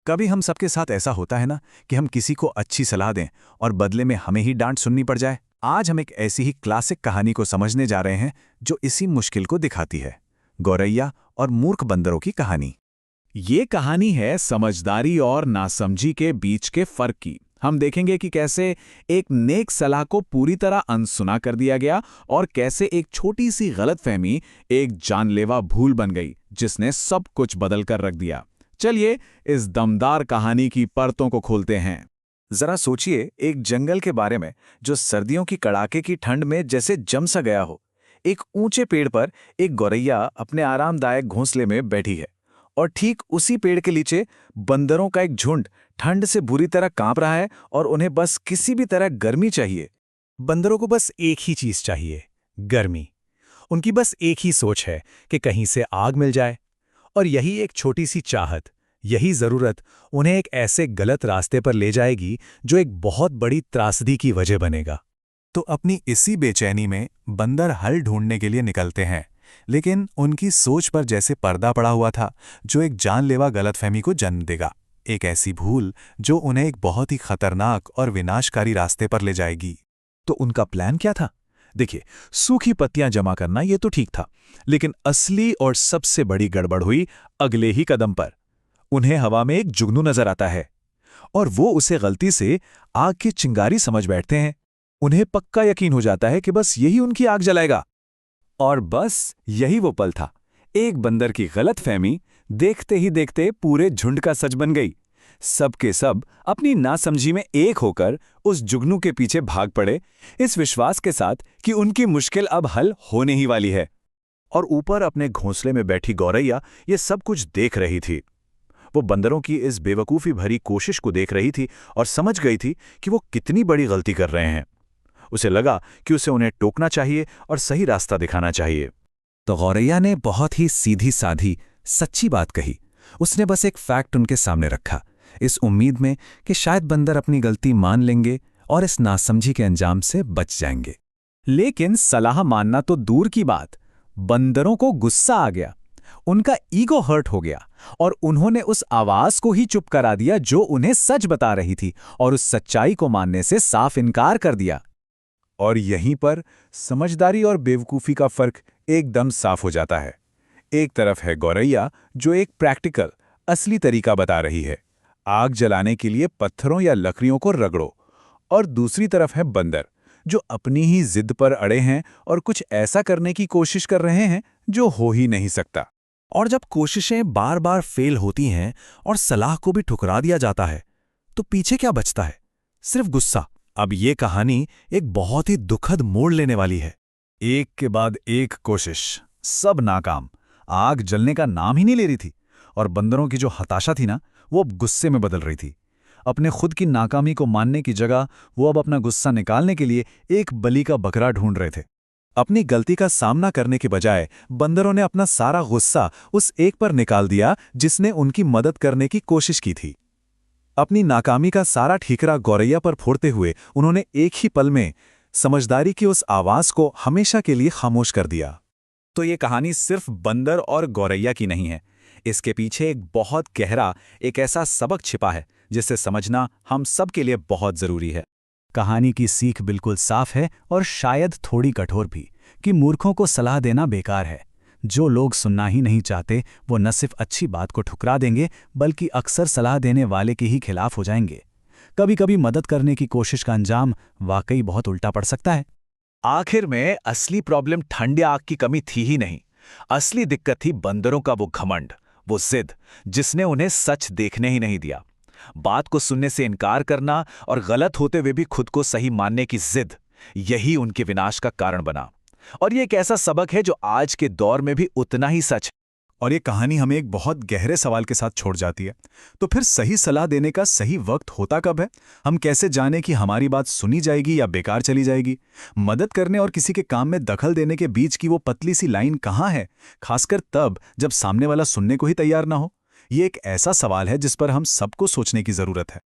कभी हम सबके साथ ऐसा होता है ना कि हम किसी को अच्छी सलाह दें और बदले में हमें ही डांट सुननी पड़ जाए। आज हम एक ऐसी ही क्लासिक कहानी को समझने जा रहे हैं जो इसी मुश्किल को दिखाती है। गौरैया और मूर्ख बंदरों की कहानी। ये कहानी है समझदारी और नासमझी के बीच के फर्क की। हम देखेंगे कि कैसे एक नेक सलाह को पूरी तरह अनसुना कर दिया गया और कैसे एक छोटी सी गलतफहमी एक जानलेवा भूल बन गई जिसने सब कुछ बदल कर रख दिया। चलिए इस दमदार कहानी की परतों को खोलते हैं। जरा सोचिए एक जंगल के बारे में जो सर्दियों की कड़ाके की ठंड में जैसे जम सा गया हो। एक ऊंचे पेड़ पर एक गौरैया अपने आरामदायक घोंसले में बैठी है और ठीक उसी पेड़ के नीचे बंदरों का एक झुंड ठंड से बुरी तरह कांप रहा है और उन्हें बस किसी भी तरह गर्मी चाहिए। बंदरों को बस एक ही चीज चाहिए, गर्मी। उनकी बस एक ही सोच है कि कहीं से आग मिल जाए। और यही एक छोटी सी चाहत, यही जरूरत उन्हें एक ऐसे गलत रास्ते पर ले जाएगी जो एक बहुत बड़ी त्रासदी की वजह बनेगा। तो अपनी इसी बेचैनी में बंदर हल ढूंढने के लिए निकलते हैं, लेकिन उनकी सोच पर जैसे पर्दा पड़ा हुआ था जो एक जानलेवा गलतफहमी को जन्म देगा। एक ऐसी भूल जो उन्हें एक बहुत ही खतरनाक और विनाशकारी रास्ते पर ले जाएगी। तो उनका प्लान क्या था? देखिए, सूखी पत्तियां जमा करना ये तो ठीक था, लेकिन असली और सबसे बड़ी गड़बड़ हुई अगले ही कदम पर। उन्हें हवा में एक जुगनू नजर आता है और वो उसे गलती से आग की चिंगारी समझ बैठते हैं। उन्हें पक्का यकीन हो जाता है कि बस यही उनकी आग जलाएगा। और बस यही वो पल था। एक बंदर की गलतफहमी देखते ही देखते पूरे झुंड का सच बन गई। सब के सब अपनी नासमझी में एक होकर उस जुगनू के पीछे भाग पड़े, इस विश्वास के साथ कि उनकी मुश्किल अब हल होने ही वाली है। और ऊपर अपने घोंसले में बैठी गौरैया ये सब कुछ देख रही थी। वो बंदरों की इस बेवकूफ़ी भरी कोशिश को देख रही थी और समझ गई थी कि वो कितनी बड़ी गलती कर रहे हैं। उसे लगा कि उसे उन्हें टोकना चाहिए और सही रास्ता दिखाना चाहिए। तो गौरैया ने बहुत ही सीधी साधी सच्ची बात कही। उसने बस एक फैक्ट उनके सामने रखा, इस उम्मीद में कि शायद बंदर अपनी गलती मान लेंगे और इस नासमझी के अंजाम से बच जाएंगे। लेकिन सलाह मानना तो दूर की बात, बंदरों को गुस्सा आ गया। उनका ईगो हर्ट हो गया और उन्होंने उस आवाज को ही चुप करा दिया जो उन्हें सच बता रही थी और उस सच्चाई को मानने से साफ इनकार कर दिया। और यहीं पर समझदारी और बेवकूफ़ी का फर्क एकदम साफ हो जाता है। एक तरफ है गौरैया जो एक प्रैक्टिकल असली तरीका बता रही है, आग जलाने के लिए पत्थरों या लकड़ियों को रगड़ो, और दूसरी तरफ है बंदर जो अपनी ही जिद पर अड़े हैं और कुछ ऐसा करने की कोशिश कर रहे हैं जो हो ही नहीं सकता। और जब कोशिशें बार बार फेल होती हैं और सलाह को भी ठुकरा दिया जाता है तो पीछे क्या बचता है? सिर्फ गुस्सा। अब ये कहानी एक बहुत ही दुखद मोड़ लेने वाली है। एक के बाद एक कोशिश, सब नाकाम। आग जलने का नाम ही नहीं ले रही थी और बंदरों की जो हताशा थी ना, वो अब गुस्से में बदल रही थी। अपने खुद की नाकामी को मानने की जगह वो अब अपना गुस्सा निकालने के लिए एक बलि का बकरा ढूंढ रहे थे। अपनी गलती का सामना करने के बजाय बंदरों ने अपना सारा गुस्सा उस एक पर निकाल दिया जिसने उनकी मदद करने की कोशिश की थी। अपनी नाकामी का सारा ठीकरा गौरैया पर फोड़ते हुए उन्होंने एक ही पल में समझदारी की उस आवाज को हमेशा के लिए खामोश कर दिया। तो ये कहानी सिर्फ बंदर और गौरैया की नहीं है। इसके पीछे एक बहुत गहरा, एक ऐसा सबक छिपा है जिसे समझना हम सब के लिए बहुत जरूरी है। कहानी की सीख बिल्कुल साफ है और शायद थोड़ी कठोर भी, कि मूर्खों को सलाह देना बेकार है। जो लोग सुनना ही नहीं चाहते वो न सिर्फ अच्छी बात को ठुकरा देंगे बल्कि अक्सर सलाह देने वाले के ही खिलाफ हो जाएंगे। कभी कभी मदद करने की कोशिश का अंजाम वाकई बहुत उल्टा पड़ सकता है। आखिर में असली प्रॉब्लम ठंडे आग की कमी थी ही नहीं, असली दिक्कत थी बंदरों का वो घमंड, वो जिद जिसने उन्हें सच देखने ही नहीं दिया। बात को सुनने से इनकार करना और गलत होते हुए भी खुद को सही मानने की जिद, यही उनके विनाश का कारण बना। और ये एक ऐसा सबक है जो आज के दौर में भी उतना ही सच है। और ये कहानी हमें एक बहुत गहरे सवाल के साथ छोड़ जाती है। तो फिर सही सलाह देने का सही वक्त होता कब है? हम कैसे जाने कि हमारी बात सुनी जाएगी या बेकार चली जाएगी? मदद करने और किसी के काम में दखल देने के बीच की वो पतली सी लाइन कहाँ है, खासकर तब जब सामने वाला सुनने को ही तैयार ना हो? ये एक ऐसा सवाल है जिस पर हम सबको सोचने की जरूरत है।